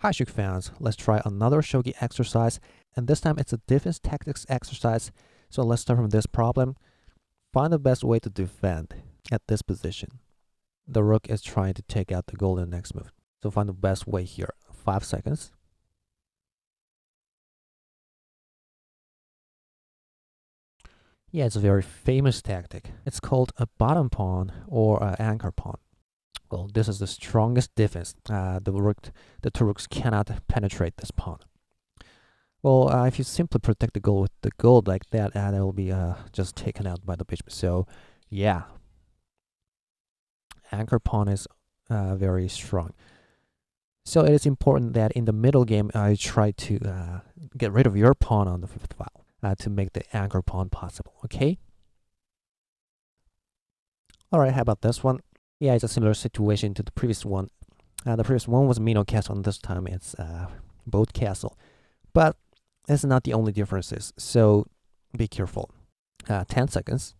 Hi Shogi fans, let's try another Shogi exercise, and this time it's a defense tactics exercise. So let's start from this problem. Find the best way to defend at this position. The rook is trying to take out the gold in the next move. So find the best way here. 5 seconds. Yeah, it's a very famous tactic. It's called a bottom pawn or an anchor pawn. Well, this is the strongest defense. The two rooks cannot penetrate this pawn. Well, if you simply protect the gold with the gold like that, that will be just taken out by the bishop. So, yeah, anchor pawn is very strong. So it is important that in the middle game, you try to get rid of your pawn on the fifth file to make the anchor pawn possible. Okay. All right. How about this one? Yeah, it's a similar situation to the previous one. The previous one was Mino castle, and this time it's boat castle. But it's not the only differences, so be careful. 10 seconds.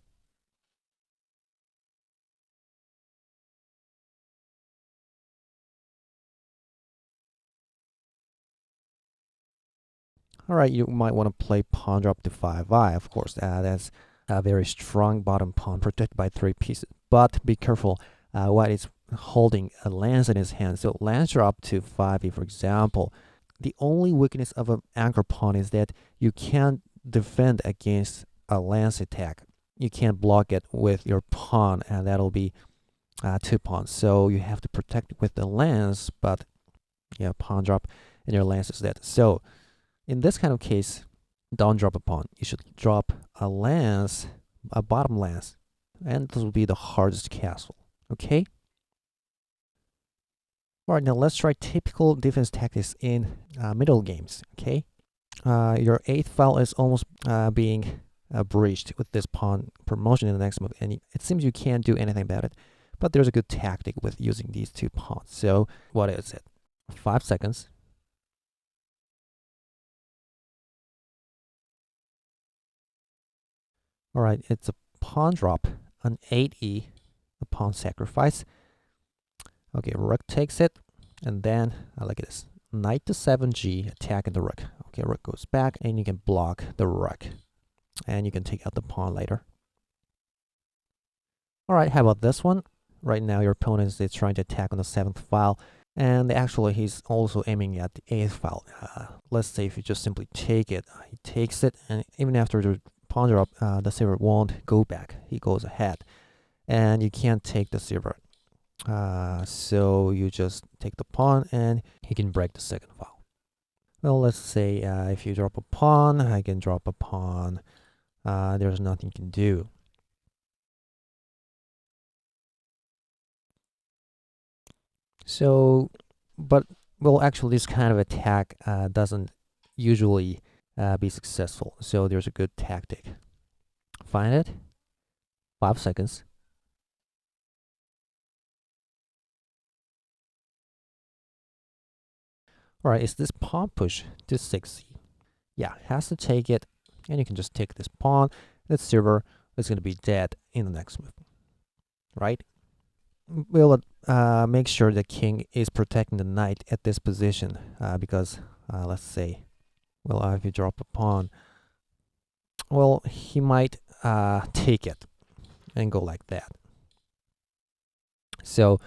All right, you might want to play pawn drop to 5i, of course. That's a very strong bottom pawn protected by 3 pieces. But be careful, white is holding a lance in his hand. So lance drop to 5e, for example. The only weakness of an anchor pawn is that you can't defend against a lance attack. You can't block it with your pawn, and that'll be 2 pawns. So you have to protect with the lance, but yeah, pawn drop and your lance is dead. So in this kind of case, don't drop a pawn. You should drop a lance, a bottom lance, and this will be the hardest castle. Okay? All right, now let's try typical defense tactics in middle games. Okay? Your 8th file is almost being breached with this pawn promotion in the next move, and it seems you can't do anything about it. But there's a good tactic with using these 2 pawns. So what is it? 5 seconds. All right, it's a pawn drop, an 8e, a pawn sacrifice. Okay, rook takes it, and then I like this. Knight to 7g, attacking the rook. Okay, rook goes back, and you can block the rook. And you can take out the pawn later. All right, how about this one? Right now, your opponent is trying to attack on the 7th file, and actually, he's also aiming at the 8th file. Let's say if you just simply take it, he takes it, and even after the pawn drop, the silver won't go back. He goes ahead, and you can't take the silver. So you just take the pawn, and he can break the 2nd file. Well, let's say if you drop a pawn, I can drop a pawn. There's nothing you can do. So, but well, actually, this kind of attack doesn't usually be successful. So there's a good tactic. Find it. 5 seconds. All right, it's this pawn push to 6c. Yeah, has to take it, and you can just take this pawn. This silver is going to be dead in the next move, right? We'll make sure the king is protecting the knight at this position because let's say, well, if you drop a pawn, well, he might take it and go like that. So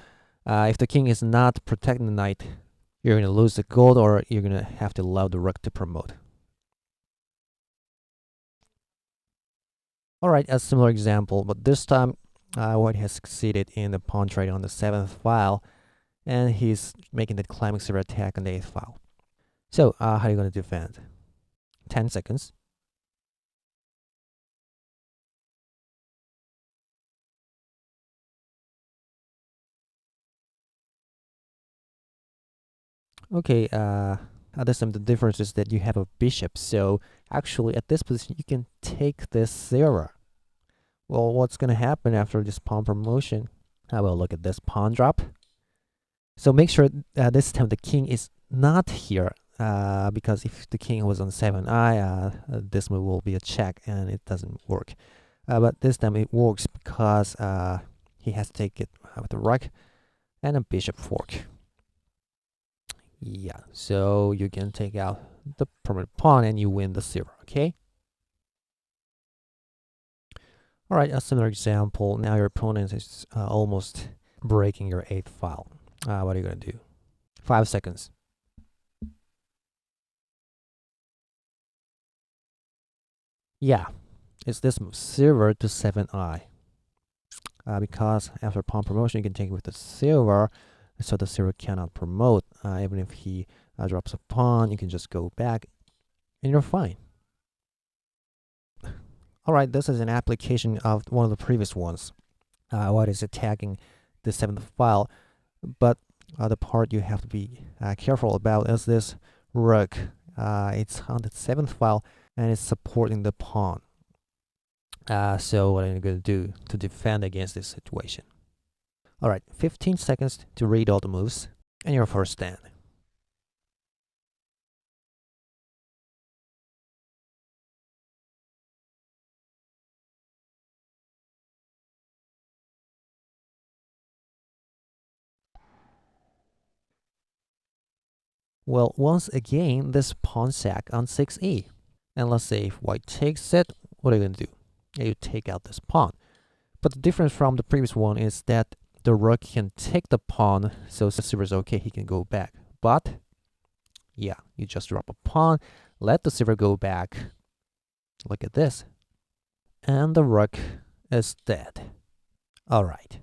if the king is not protecting the knight, you're going to lose the gold, or you're going to have to allow the rook to promote. All right, a similar example, but this time white has succeeded in the pawn trade on the 7th file, and he's making the climbing silver attack on the 8th file. So how are you going to defend? 10 seconds. Okay, this time the difference is that you have a bishop, so actually at this position you can take this silver. Well, what's going to happen after this pawn promotion? Well, look at this pawn drop. So make sure this time the king is not here, because if the king was on 7i, this move will be a check and it doesn't work. But this time it works because he has to take it with the rook and a bishop fork. Yeah, so you can take out the permanent pawn and you win the silver, okay? All right, a similar example. Now your opponent is almost breaking your 8th file. What are you going to do? 5 seconds. Yeah, it's this move, silver to 7i. Because after pawn promotion, you can take it with the silver, so the silver cannot promote. Even if he drops a pawn, you can just go back, and you're fine. All right, this is an application of one of the previous ones. What is attacking the 7th file, but the part you have to be careful about is this rook. It's on the 7th file, and it's supporting the pawn. So what I'm going to do to defend against this situation? All right, 15 seconds to read all the moves, and your first stand. Well, once again, this pawn sack on 6e. And let's say if white takes it, what are you going to do? You take out this pawn. But the difference from the previous one is that the rook can take the pawn, so silver's okay, he can go back. But, yeah, you just drop a pawn, let the silver go back. Look at this. And the rook is dead. All right.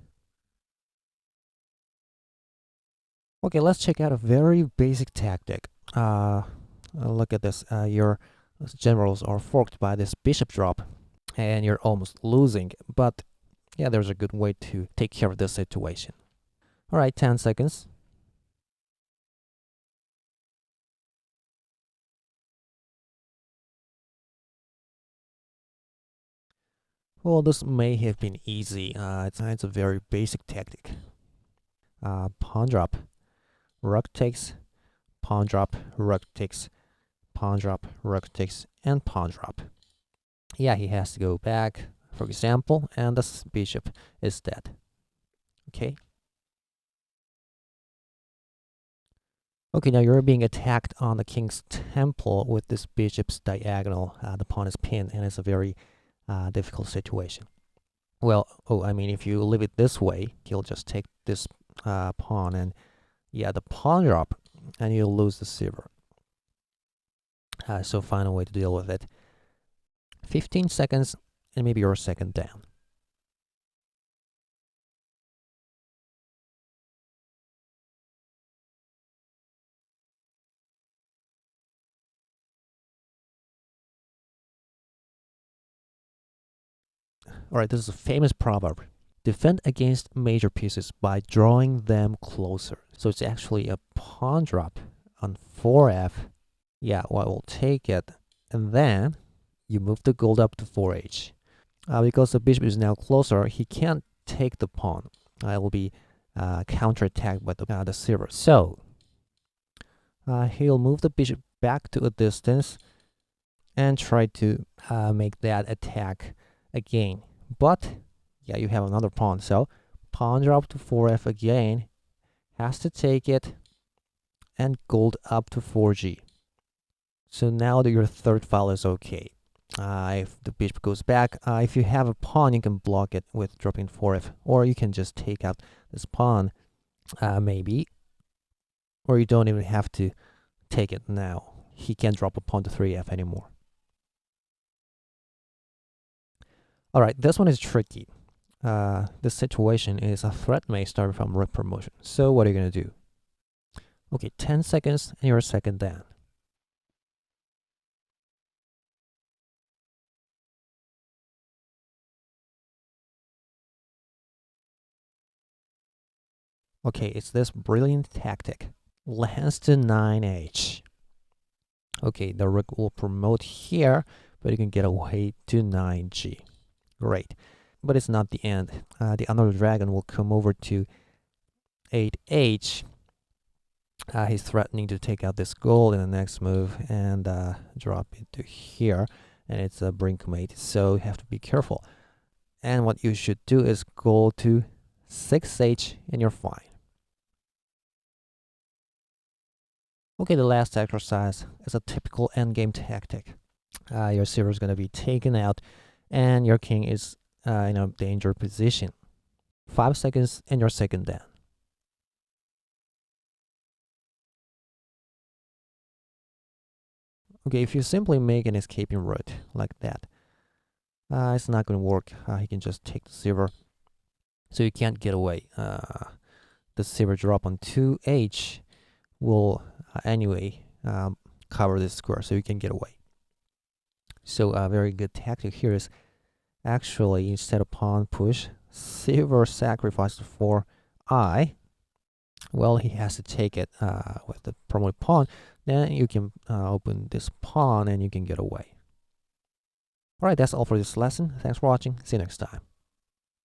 Okay, let's check out a very basic tactic. Look at this. Your generals are forked by this bishop drop, and you're almost losing. But yeah, there's a good way to take care of this situation. All right, 10 seconds. Well, this may have been easy. It's a very basic tactic. Pawn drop, rook takes, pawn drop, rook takes, pawn drop, rook takes, and pawn drop. Yeah, he has to go back, for example, and this bishop is dead. Okay. Okay, now you're being attacked on the king's temple with this bishop's diagonal. The pawn is pinned, and it's a very difficult situation. Well, I mean, if you leave it this way, he'll just take this pawn, and yeah, the pawn drop, and you'll lose the silver. So find a way to deal with it. 15 seconds, and maybe you're second down. All right, this is a famous proverb. Defend against major pieces by drawing them closer. So it's actually a pawn drop on 4f. Yeah, well, we'll take it. And then you move the gold up to 4h. Because the bishop is now closer, he can't take the pawn. It will be counterattacked by the silver. So he'll move the bishop back to a distance and try to make that attack again. But yeah, you have another pawn. So pawn drop to 4f again, has to take it, and gold up to 4g. So now that your third file is okay. If the bishop goes back, if you have a pawn, you can block it with dropping 4f, or you can just take out this pawn, maybe, or you don't even have to take it now. He can't drop a pawn to 3f anymore. All right, this one is tricky. This situation is a threat may start from rook promotion. So what are you going to do? Okay, 10 seconds, and you're second down. Okay, it's this brilliant tactic. Lance to 9h. Okay, the rook will promote here, but you can get away to 9g. Great. But it's not the end. The other dragon will come over to 8h. He's threatening to take out this gold in the next move and drop it to here. And it's a brinkmate, so you have to be careful. And what you should do is go to 6h, and you're fine. Okay, the last exercise is a typical endgame tactic. Your silver is going to be taken out, and your king is in a danger position. 5 seconds, and your second down. Okay, if you simply make an escaping route like that, it's not going to work. He can just take the silver, so you can't get away. The silver drop on 2h will anyway cover this square, so you can get away. So a very good tactic here is actually, instead of pawn push, silver sacrifice for I. Well, he has to take it with the promoted pawn. Then you can open this pawn and you can get away. All right, that's all for this lesson. Thanks for watching. See you next time.